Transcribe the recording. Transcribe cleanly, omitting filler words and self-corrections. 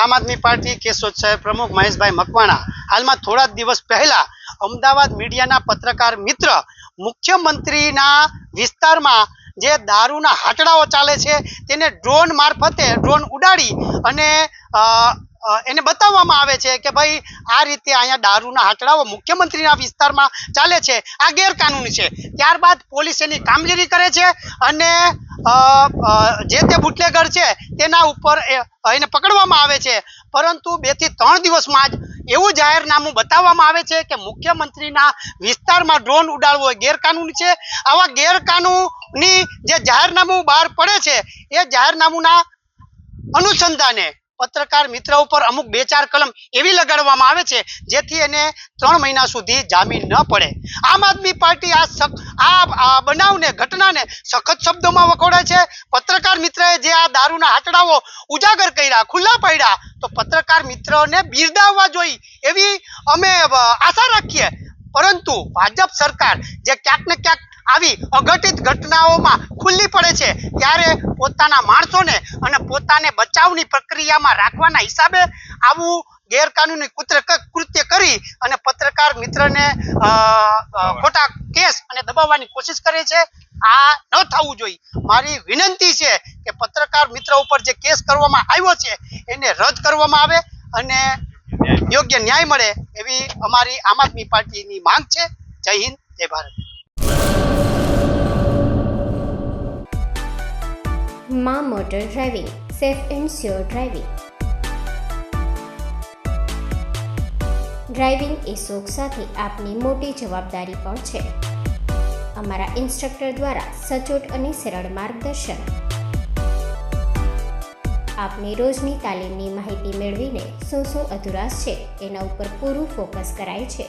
આમ આદમી પાર્ટી કેશોદ શહેર પ્રમુખ મહેશભાઈ મકવાણા હાલમાં થોડા દિવસ પહેલા અમદાવાદ મીડિયાના પત્રકાર મિત્ર મુખ્યમંત્રીના વિસ્તારમાં જે દારૂના હાટડાઓ ચાલે છે તેને ડ્રોન મારફતે ડ્રોન ઉડાડી અને એને બતાવવામાં આવે છે કે ભાઈ આ રીતે અહીંયા દારૂના હાટડાઓ મુખ્યમંત્રીના વિસ્તારમાં ચાલે છે, આ ગેરકાનૂની છે। ત્યારબાદ પોલીસ એની કામગીરી કરે છે અને જે તે બુટલેગર છે તેના ઉપર એને પકડવામાં આવે છે, પરંતુ 2 થી 3 દિવસમાં જ એવું જાહેરનામું બતાવવામાં આવે છે કે મુખ્યમંત્રીના વિસ્તારમાં ડ્રોન ઉડાડવો એ ગેરકાનૂની છે। આવા ગેરકાનૂની જે જાહેરનામું બહાર પડે છે એ જાહેરનામુંના અનુસંધાને પત્રકાર મિત્ર ઉપર અમુક 2-4 કલમ એવી લગાડવામાં આવે છે જેથી એને 3 મહિના સુધી જામીન ન પડે। આમ આદમી પાર્ટી આ બનાવને ઘટનાને સખત શબ્દોમાં વખોડે છે। પત્રકાર મિત્રએ જે આ દારૂના હાટડાઓ ઉજાગર કર્યા, ખુલ્લા પાડ્યા, તો પત્રકાર મિત્રને બિરદાવવા જોઈએ એવી અમે આશા રાખીએ, પરંતુ ભાજપ સરકાર જે ક્યાંક ને ક્યાંક આવી અઘટિત ઘટનાઓમાં ખુલ્લી પડે છે ત્યારે પોતાના માણસોને અને પોતાને બચાવની પ્રક્રિયામાં રાખવાના હિસાબે આવું ગેરકાનૂની કૃત્ય કરી અને પત્રકાર મિત્રને ખોટા કેસ અને દબાવવાની કોશિશ કરે છે। આ ન થવું જોઈએ। મારી વિનંતી છે કે પત્રકાર મિત્ર ઉપર જે કેસ કરવામાં આવ્યો છે એને રદ કરવામાં આવે અને યોગ્ય ન્યાય મળે એવી અમારી આમ આદમી પાર્ટીની માંગ છે। જય હિન્દ, જય ભારત। માં motor driving, safe and sure driving. Driving એ શોખ સાથે આપની મોટી જવાબદારી પણ છે। અમારા ઇન્સ્ટ્રક્ટર દ્વારા સચોટ અને સરળ માર્ગદર્શન આપની રોજની તાલીમની માહિતી મેળવીને શું અધુરાશ છે એના ઉપર પૂરું ફોકસ કરાય છે।